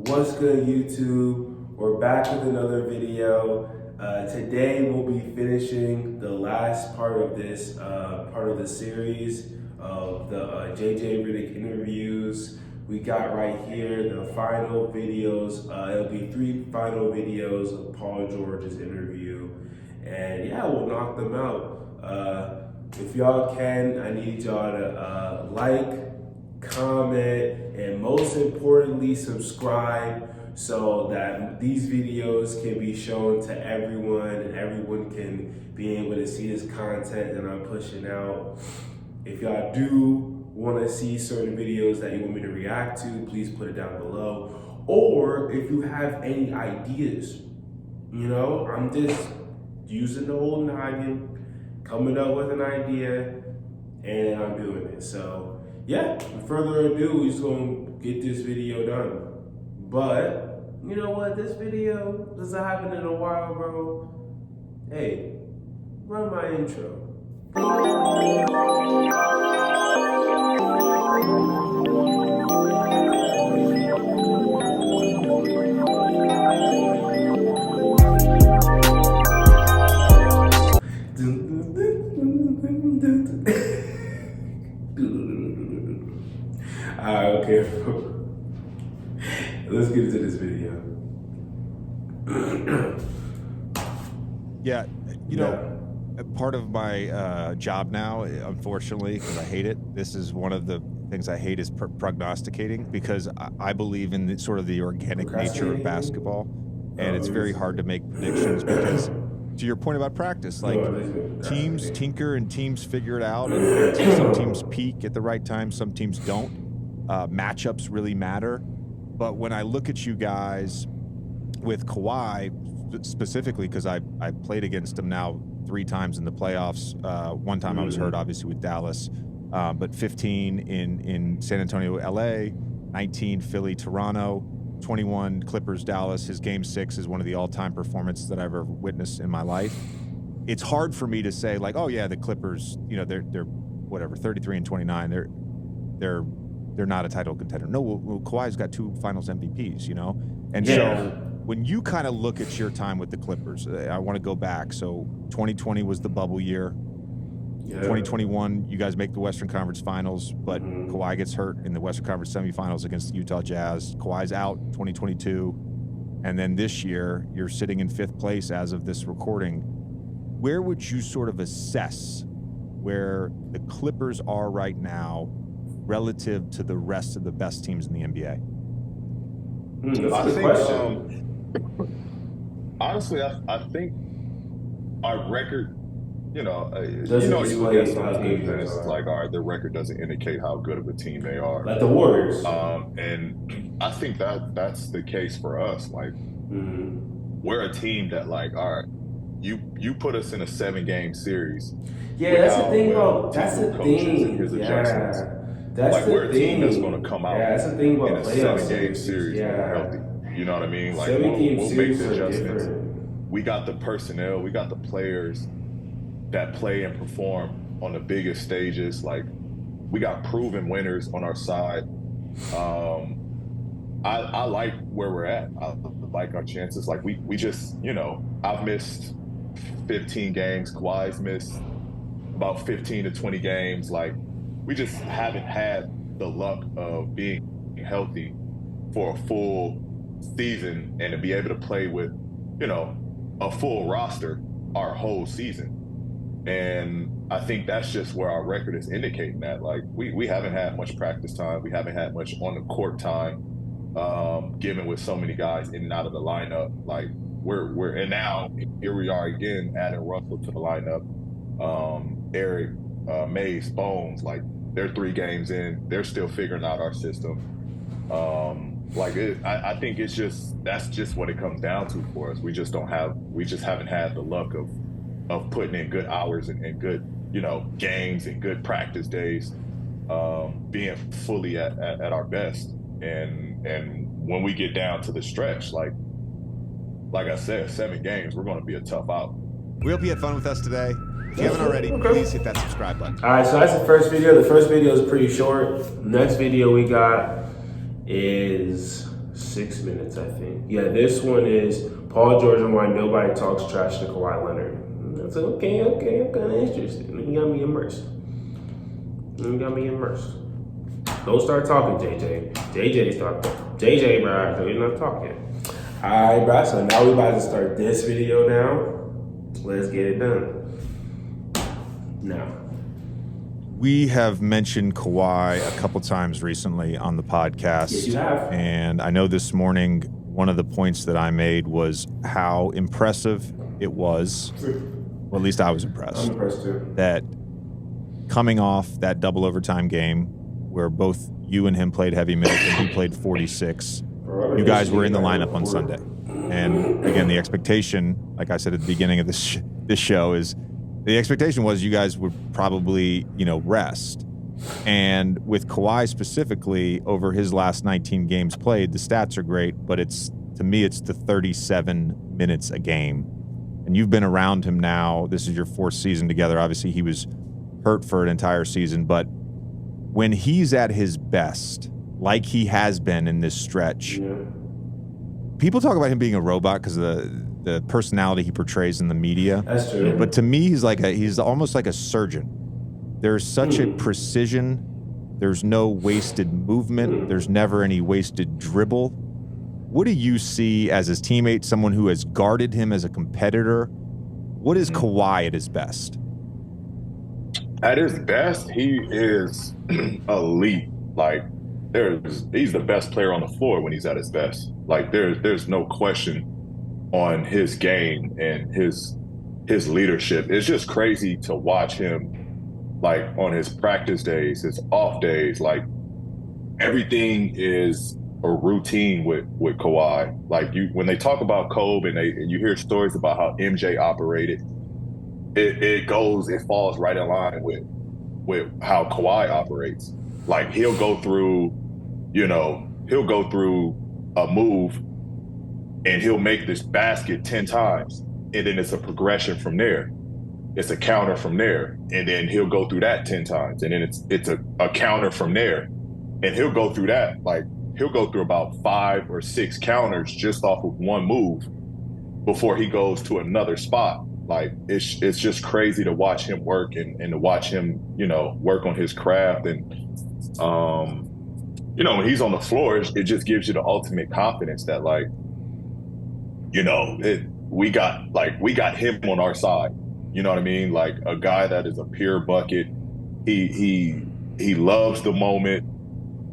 What's good, YouTube? We're back with another video. Today we'll be finishing the last part of this part of the series of the JJ Redick interviews. We got right here the final videos. It'll be 3 final videos of Paul George's interview, and yeah, we'll knock them out. If y'all can, I need y'all to like, comment, and most importantly, subscribe so that these videos can be shown to everyone and everyone can be able to see this content that I'm pushing out. If y'all do want to see certain videos that you want me to react to, please put it down below. Or if you have any ideas, you know, I'm just using the old noggin, coming up with an idea, and I'm doing it. So yeah, without further ado, we're just gonna get this video done. But you know what? This video doesn't happen in a while, bro. Hey, run my intro. Alright, okay. Let's get into this video. Yeah, you know, part of my job now, unfortunately, because I hate it, this is one of the things I hate is prognosticating, because I believe in sort of the organic nature of basketball, and it's very hard to make predictions because, to your point about practice, like teams tinker and teams figure it out, and some teams peak at the right time, some teams don't. Matchups really matter. But when I look at you guys with Kawhi, specifically because I played against him now 3 times in the playoffs. One time I was hurt, obviously, with Dallas, but 15 in San Antonio, LA, 19 Philly, Toronto, 21 Clippers, Dallas. His game 6 is one of the all-time performances that I've ever witnessed in my life. It's hard for me to say, like, oh yeah, the Clippers, you know, they're whatever, 33 and 29. They're not a title contender. No, well, Kawhi's got 2 Finals MVPs, you know? And so when you kind of look at your time with the Clippers, I want to go back. So 2020 was the bubble year. 2021, you guys make the Western Conference Finals, but Kawhi gets hurt in the Western Conference semifinals against the Utah Jazz. Kawhi's out 2022. And then this year, you're sitting in 5th place as of this recording. Where would you sort of assess where the Clippers are right now relative to the rest of the best teams in the NBA? I think, honestly, I think our record, you look at some teams and it's like, all right, their record doesn't indicate how good of a team they are. Like the Warriors. And I think that's the case for us. Like, we're a team that, like, all right, you put us in a 7-game series. Yeah, that's the thing about that's the thing. And his adjustments. That's like, the we're a thing. team that's going to come out that's the thing about in a playoff 7-game series when we're healthy. You know what I mean? Like, 7 game we'll make series the are adjustments. different. We got the personnel, we got the players that play and perform on the biggest stages. Like, we got proven winners on our side. I like where we're at. I like our chances. Like, we just, you know, I've missed 15 games. Kawhi's missed about 15 to 20 games. Like, we just haven't had the luck of being healthy for a full season and to be able to play with, you know, a full roster our whole season. And I think that's just where our record is indicating that. Like, we haven't had much practice time. We haven't had much on the court time, given with so many guys in and out of the lineup. Like, and now here we are again, adding Russell to the lineup. Eric, Mace, Bones, like, they're 3 games in. They're still figuring out our system. I think that's just what it comes down to for us. We just haven't had the luck of putting in good hours and good, you know, games and good practice days, being fully at our best. And when we get down to the stretch, like I said, 7 games, we're going to be a tough out. We hope you had fun with us today. If you haven't already, please hit that subscribe button. All right, so that's the first video. The first video is pretty short. Next video we got is 6 minutes, I think. Yeah, this one is Paul George and why nobody talks trash to Kawhi Leonard. I said, okay, I'm kind of interested. You got me immersed. Don't start talking, JJ. JJ, bro, so you're not talking. All right, bro, so now we about to start this video now. Let's get it done. Now. We have mentioned Kawhi a couple times recently on the podcast. Yes, you have. And I know this morning, one of the points that I made was how impressive it was. Well, at least I was impressed. I'm impressed too. That coming off that double overtime game where both you and him played heavy minutes and he played 46, you guys were in the lineup on Sunday. And again, the expectation, like I said at the beginning of this show, is the expectation was you guys would probably, rest. And with Kawhi specifically, over his last 19 games played, the stats are great, but to me, it's the 37 minutes a game. And you've been around him now. This is your 4th season together. Obviously, he was hurt for an entire season, but when he's at his best, like he has been in this stretch, people talk about him being a robot because of the personality he portrays in the media. That's true. But to me, he's almost like a surgeon. There's such a precision. There's no wasted movement. There's never any wasted dribble. What do you see as his teammate, someone who has guarded him as a competitor? What is Kawhi at his best? At his best, he is elite. Like, he's the best player on the floor when he's at his best. Like, there's no question on his game and his leadership. It's just crazy to watch him, like, on his practice days, his off days. Like, everything is a routine with Kawhi. Like, when they talk about Kobe and you hear stories about how MJ operated, it falls right in line with how Kawhi operates. Like, he'll go through a move and he'll make this basket 10 times. And then it's a progression from there. It's a counter from there. And then he'll go through that 10 times. And then it's a counter from there. And he'll go through that. Like, he'll go through about 5 or 6 counters just off of one move before he goes to another spot. Like, it's just crazy to watch him work and to watch him, work on his craft. And, when he's on the floor, it just gives you the ultimate confidence that, like, we got him on our side. You know what I mean? Like, a guy that is a pure bucket. He loves the moment.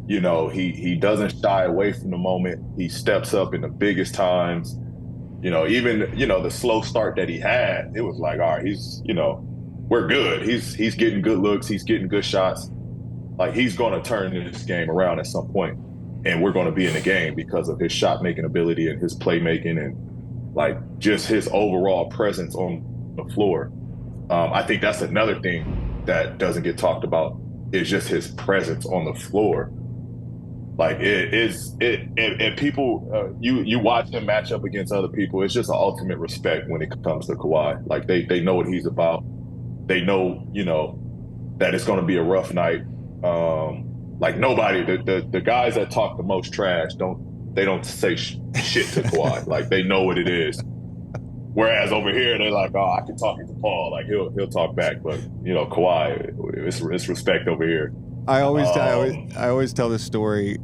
He doesn't shy away from the moment. He steps up in the biggest times. Even the slow start that he had, it was like, all right, we're good. He's getting good looks. He's getting good shots. Like, he's going to turn this game around at some point, and we're going to be in the game because of his shot making ability and his playmaking and, like, just his overall presence on the floor. I think that's another thing that doesn't get talked about is just his presence on the floor. Like, and people, you watch him match up against other people. It's just an ultimate respect when it comes to Kawhi. Like, they know what he's about. They know, that it's going to be a rough night. Like, nobody, the guys that talk the most trash don't say shit to Kawhi. Like, they know what it is. Whereas over here, they're like, oh, I can talk it to Paul. Like, he'll talk back. But, Kawhi, it's respect over here. I always tell this story.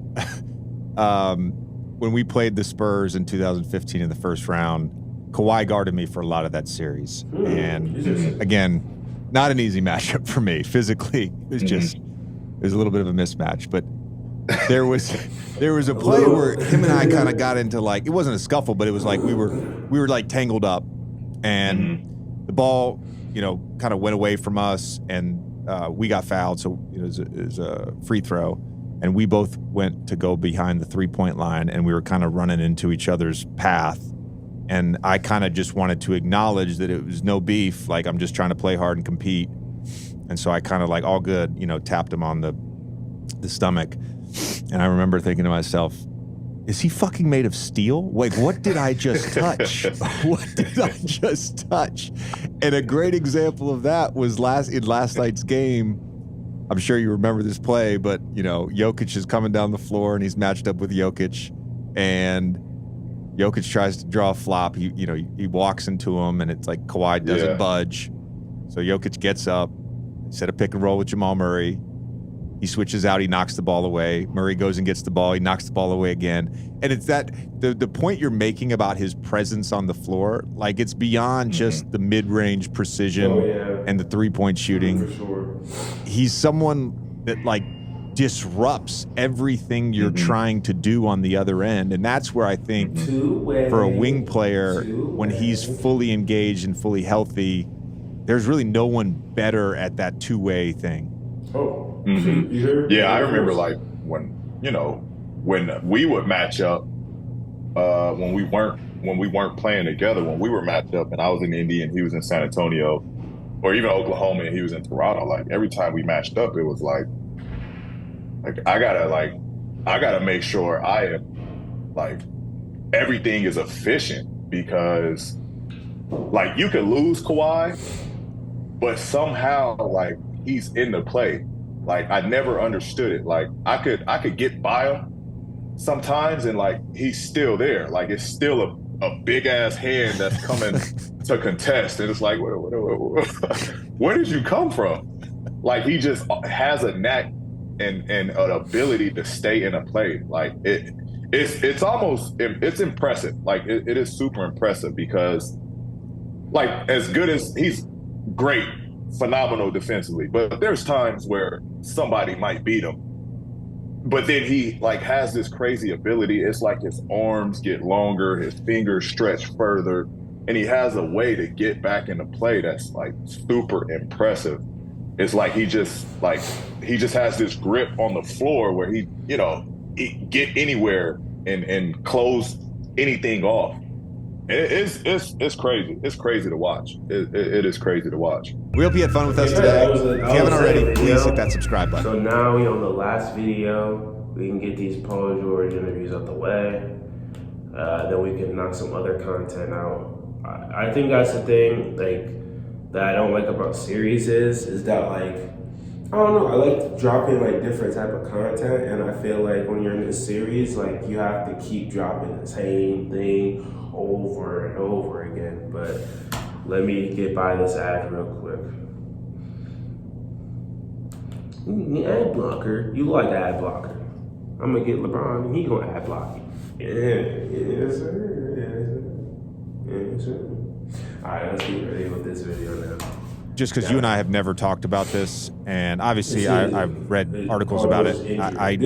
When we played the Spurs in 2015 in the first round, Kawhi guarded me for a lot of that series. And again, not an easy matchup for me. Physically, it was a little bit of a mismatch. But there was a play where him and I kind of got into, like, it wasn't a scuffle, but it was like we were like tangled up, and the ball, kind of went away from us, and we got fouled, so it was a free throw, and we both went to go behind the 3-point line, and we were kind of running into each other's path, and I kind of just wanted to acknowledge that it was no beef, like, I'm just trying to play hard and compete, and so I kind of, like, all good, tapped him on the stomach, and I remember thinking to myself, is he fucking made of steel? Like, what did I just touch? What did I just touch? And a great example of that was in last night's game. I'm sure you remember this play, but, Jokic is coming down the floor, and he's matched up with Jokic. and Jokic tries to draw a flop. He walks into him, and it's like Kawhi doesn't budge. So Jokic gets up, set a pick and roll with Jamal Murray. He switches out. He knocks the ball away. Murray goes and gets the ball. He knocks the ball away again. And it's that the point you're making about his presence on the floor, like it's beyond just the mid-range precision and the three-point shooting. For sure. He's someone that like disrupts everything you're trying to do on the other end. And that's where I think for a wing player, when he's fully engaged and fully healthy, there's really no one better at that two-way thing. Oh. Yeah, I remember like when we would match up when we weren't playing together, when we were matched up and I was in Indy and he was in San Antonio, or even Oklahoma and he was in Toronto. Like every time we matched up, it was like I gotta make sure I am like everything is efficient, because like you could lose Kawhi, but somehow like he's in the play. Like I never understood it. Like I could get by him sometimes and like he's still there. Like it's still a big ass hand that's coming to contest. And it's like, where did you come from? Like he just has a knack and an ability to stay in a play. Like it's almost impressive. Like it is super impressive, because like as good as he's great, phenomenal defensively, but there's times where somebody might beat him, but then he like has this crazy ability. It's like his arms get longer, his fingers stretch further, and he has a way to get back into play that's like super impressive. It's like he just has this grip on the floor where he get anywhere and close anything off. It's crazy. It's crazy to watch. It is crazy to watch. We hope you had fun with us today. If you haven't already, please hit that subscribe button. So now we on the last video. We can get these Paul George interviews out the way. Then we can knock some other content out. I think that's the thing that I don't like about series is that like, I don't know, I like dropping like different type of content, and I feel like when you're in a series, like you have to keep dropping the same thing over and over again. But let me get by this ad real quick. Ad blocker, you like ad blocker. I'm gonna get LeBron and he gonna ad block you. Yes sir. Yes sir. Alright, let's get ready with this video now. Just because you and I have never talked about this, and obviously I've read articles about it, I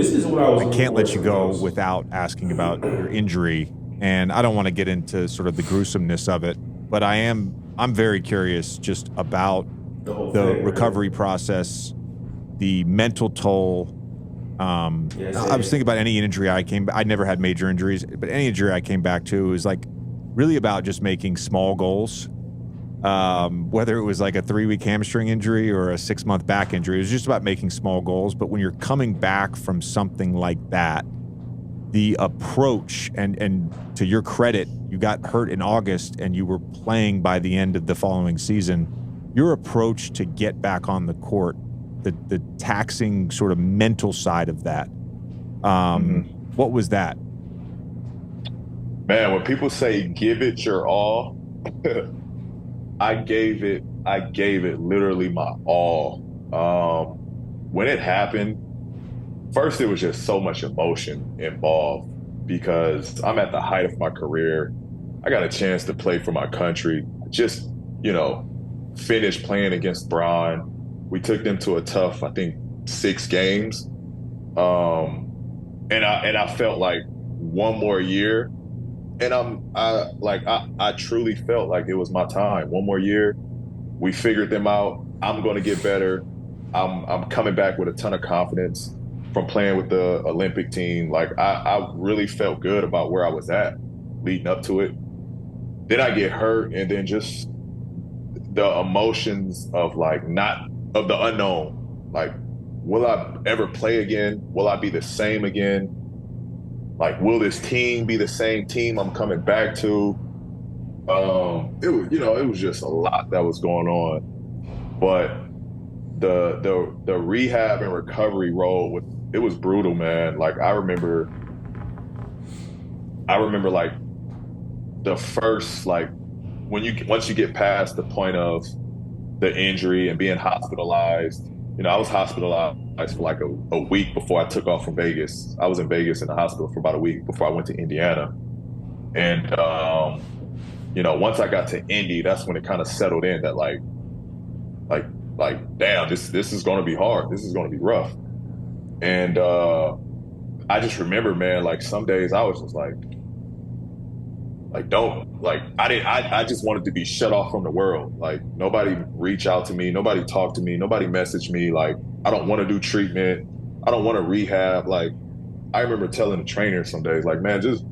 can't let you go without asking about your injury, and I don't want to get into sort of the gruesomeness of it, but I'm very curious just about the recovery process, the mental toll. I was thinking about any injury I never had major injuries, but any injury I came back to was like really about just making small goals. Whether it was like a 3-week hamstring injury or a 6-month back injury, it was just about making small goals. But when you're coming back from something like that, the approach, and to your credit, you got hurt in August and you were playing by the end of the following season. Your approach to get back on the court, the taxing sort of mental side of that, what was that? Man, when people say give it your all, I gave it literally my all. When it happened, first it was just so much emotion involved, because I'm at the height of my career. I got a chance to play for my country. Just, finished playing against Bron. We took them to a tough, I think, 6 games. And I felt like one more year. And I truly felt like it was my time. One more year. We figured them out. I'm going to get better. I'm coming back with a ton of confidence from playing with the Olympic team. Like I really felt good about where I was at leading up to it. Then I get hurt, and then just the emotions of of the unknown. Like, will I ever play again? Will I be the same again? Like, will this team be the same team I'm coming back to? It was just a lot that was going on. But the rehab and recovery road, it was brutal, man. Like, I remember I remember like the first like once you get past the point of the injury and being hospitalized. I was hospitalized for like a week before I took off from Vegas. I was in Vegas in the hospital for about a week before I went to Indiana. And once I got to Indy, that's when it kind of settled in that like damn, this is gonna be hard. This is gonna be rough. And I just remember, man, like some days I was just like don't like I just wanted to be shut off from the world. Like nobody reach out to me, nobody talk to me, nobody message me. Like I don't want to do treatment, I don't want to rehab. Like I remember telling the trainer some days, like, man, just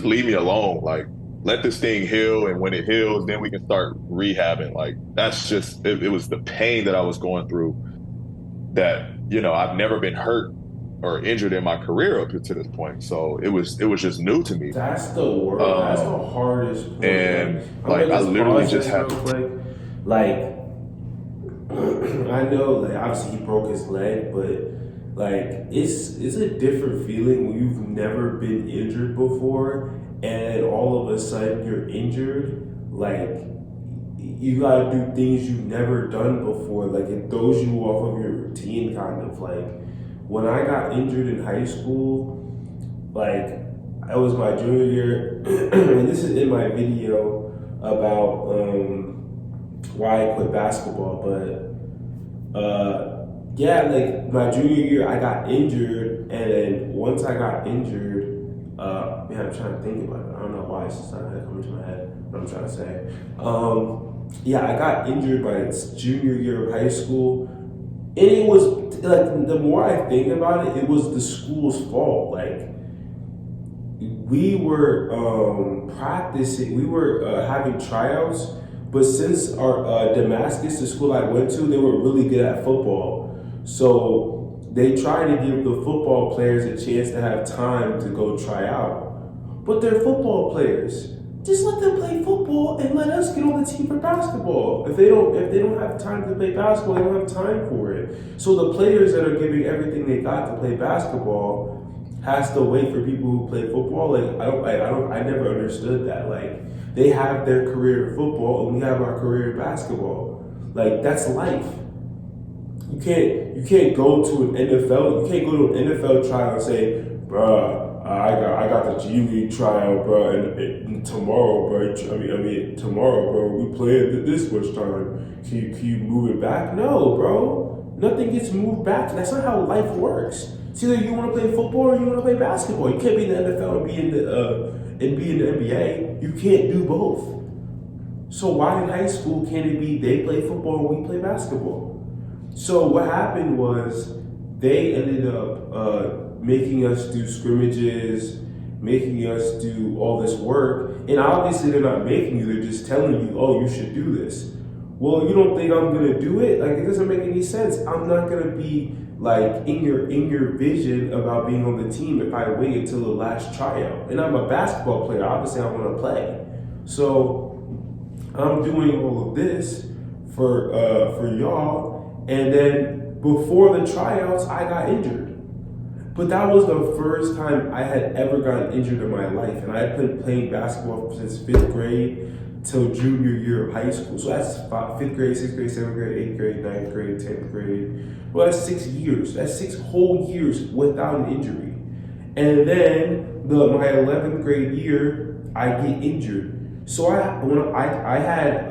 leave me alone. Like let this thing heal, and when it heals, then we can start rehabbing. Like that's just it was the pain that I was going through that I've never been hurt or injured in my career up to this point. So it was just new to me. That's the worst. That's the hardest point. And like I literally just real have quick. Like I know, like obviously he broke his leg, but like it's a different feeling when you've never been injured before, and all of a sudden you're injured. Like you gotta do things you've never done before. Like it throws you off of your routine, kind of like. When I got injured in high school, like it was my junior year, and this is in my video about why I quit basketball. But yeah, like my junior year, I got injured, and then once I got injured, man, I'm trying to think about it. I don't know why it's just not coming to my head. What I'm trying to say. Yeah, I got injured my junior year of high school. And it was like the more I think about it, it was the school's fault. Like we were practicing, we were having tryouts, but since our Damascus, the school I went to, they were really good at football, so they tried to give the football players a chance to have time to go try out. But they're football players. Just let them play football and let us get on the team for basketball. If they don't have time to play basketball, they don't have time for it. So the players that are giving everything they got to play basketball has to wait for people who play football. I never understood that. Like they have their career in football and we have our career in basketball. Like that's life. You can't go to an NFL. You can't go to an NFL trial and say, bruh, I got the G League trial, bro, and tomorrow, bro. Tomorrow, bro. We playing this much time. Can you move it back? No, bro. Nothing gets moved back. That's not how life works. It's either you want to play football or you want to play basketball. You can't be in the NFL and be in the NBA. You can't do both. So why in high school can't it be they play football and we play basketball? So what happened was they ended up making us do scrimmages, making us do all this work, and obviously they're not making you, they're just telling you, oh, you should do this. Well, you don't think I'm gonna do it? Like it doesn't make any sense. I'm not gonna be like in your vision about being on the team if I wait until the last tryout. And I'm a basketball player, obviously I wanna play. So I'm doing all of this for y'all, and then before the tryouts, I got injured. But that was the first time I had ever gotten injured in my life, and I had been playing basketball since 5th grade till junior year of high school. So that's 5th grade, 6th grade, 7th grade, 8th grade, 9th grade, 10th grade. Well, that's 6 years. That's 6 whole years without an injury. And then my 11th grade year, I get injured. So I had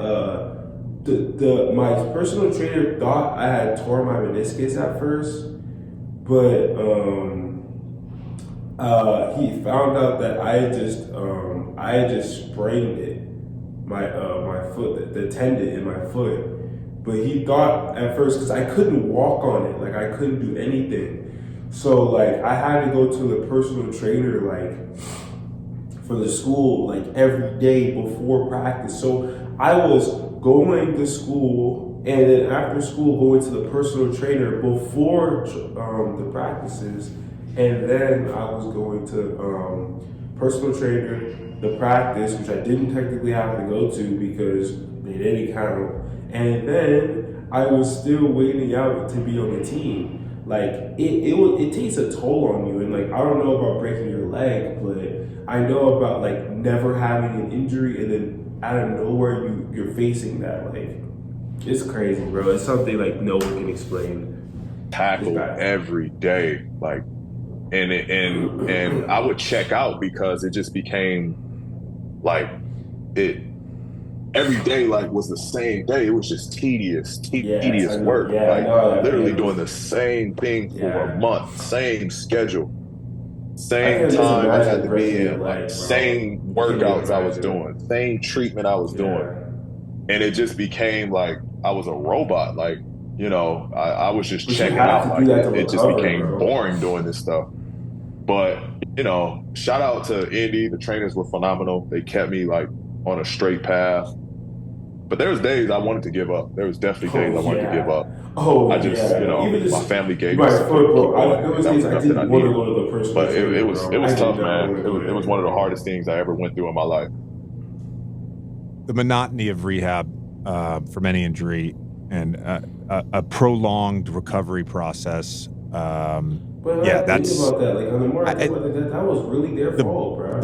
my personal trainer thought I had torn my meniscus at first, but he found out that I had just sprained it, my foot, the tendon in my foot. But he thought at first, because I couldn't walk on it, like I couldn't do anything. So like I had to go to the personal trainer like for the school like every day before practice. So I was going to school and then after school going to the personal trainer before the practices, and then I was going to personal trainer, the practice, which I didn't technically have to go to because it didn't count, and then I was still waiting out to be on the team. Like it takes a toll on you, and like I don't know about breaking your leg, but I know about like never having an injury and then out of nowhere you're facing that. Like, it's crazy, bro. It's something like no one can explain. Tackle every day, like, and I would check out because it just became like it every day like was the same day. It was just tedious work. Yeah, I like know that literally feeling. doing the same thing for a month, same schedule, I same can just time I had imagine to breaking be your in, like leg, same bro. I can't even workouts I was imagine. doing, same treatment I was doing. Yeah. And it just became like I was a robot. Like, I was just But you checking have out. to do Like that to it just recover, became bro. boring doing this stuff. But, shout out to Indy. The trainers were phenomenal. They kept me like on a straight path. But there was days I wanted to give up. There was definitely days I wanted to give up. Oh I just, yeah. Even my just family gave me my support foot, to keep bro. going, There and was that days was I enough that I didn't want to needed. go to the personal But trainer, it was bro. it I was did tough, not man. want to do It was one of the hardest things I ever went through in my life. The monotony of rehab from any injury and a prolonged recovery process. But Yeah, I think that's about that. Like, the more I think about that was really their fault, bro.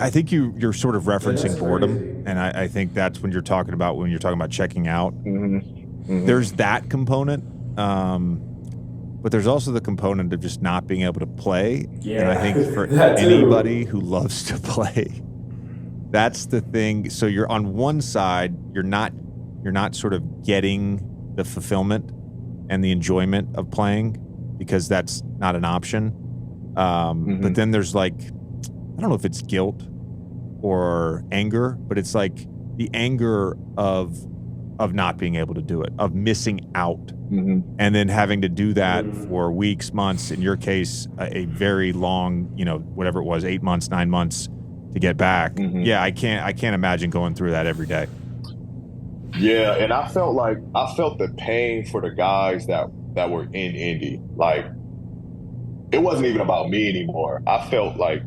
I think you're sort of referencing that's boredom, crazy. and I think that's when you're talking about checking out. Mm-hmm. Mm-hmm. There's that component, but there's also the component of just not being able to play. Yeah, And I think for anybody who loves to play, that's the thing. So you're on one side, you're not sort of getting the fulfillment and the enjoyment of playing because that's not an option. But then there's like, I don't know if it's guilt or anger, but it's like the anger of not being able to do it, of missing out, and then having to do that for weeks, months, in your case, a very long, whatever it was, 8 months, 9 months to get back. Yeah, I can't imagine going through that every day. Yeah, and I felt the pain for the guys that were in Indy. Like, it wasn't even about me anymore. I felt like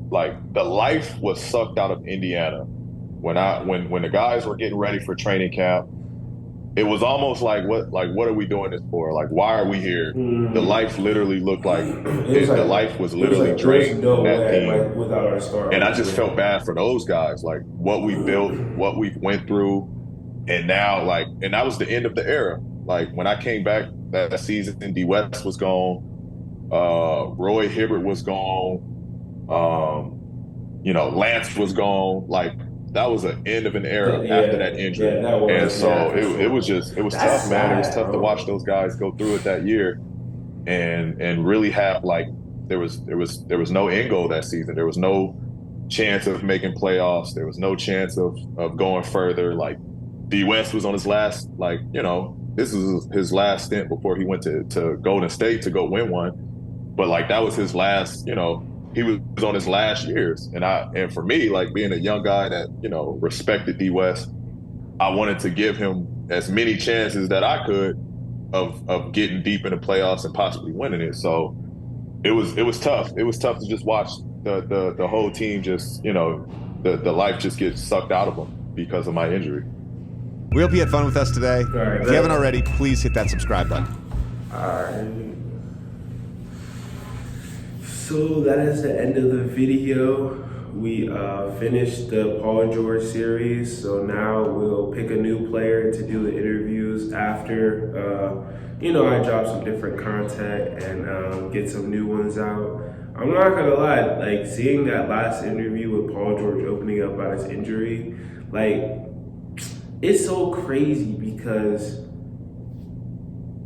the life was sucked out of Indiana when the guys were getting ready for training camp. It was almost like what are we doing this for? Like, why are we here? The life literally looked like the life was literally drained from that team. Without our star. And I just felt bad for those guys, like what we built, what we went through, and now and that was the end of the era. Like, when I came back that season, D West was gone, Roy Hibbert was gone, Lance was gone. Like, that was the end of an era after that injury. It was tough, man. It was tough to watch those guys go through it that year and really have there was no end goal that season. There was no chance of making playoffs. There was no chance of going further. Like, D West was on his last, this is his last stint before he went to Golden State to go win one. But that was his last, he was on his last years. And for me, being a young guy that, respected D West, I wanted to give him as many chances that I could of getting deep in the playoffs and possibly winning it. So it was tough. It was tough to just watch the whole team just, the life just get sucked out of them because of my injury. We hope you had fun with us today. If you haven't already, please hit that subscribe button. All right. So that is the end of the video. We finished the Paul George series, so now we'll pick a new player to do the interviews after. I drop some different content and get some new ones out. I'm not gonna lie, seeing that last interview with Paul George opening up about his injury, it's so crazy because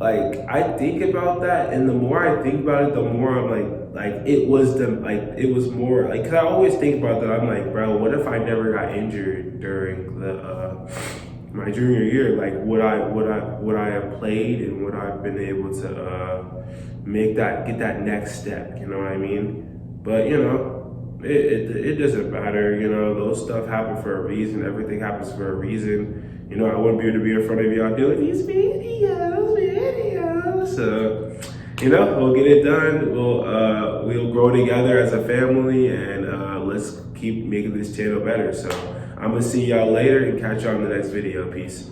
I think about that, and the more I think about it, the more I'm it was more cause I always think about that. I'm like, bro, what if I never got injured during the my junior year? Would I have played, and would I have been able to get that next step? You know what I mean? But it doesn't matter. Those stuff happen for a reason. Everything happens for a reason. I wouldn't be able to be in front of y'all doing these videos. So, we'll get it done. We'll grow together as a family, and let's keep making this channel better. So, I'm gonna see y'all later and catch y'all in the next video. Peace.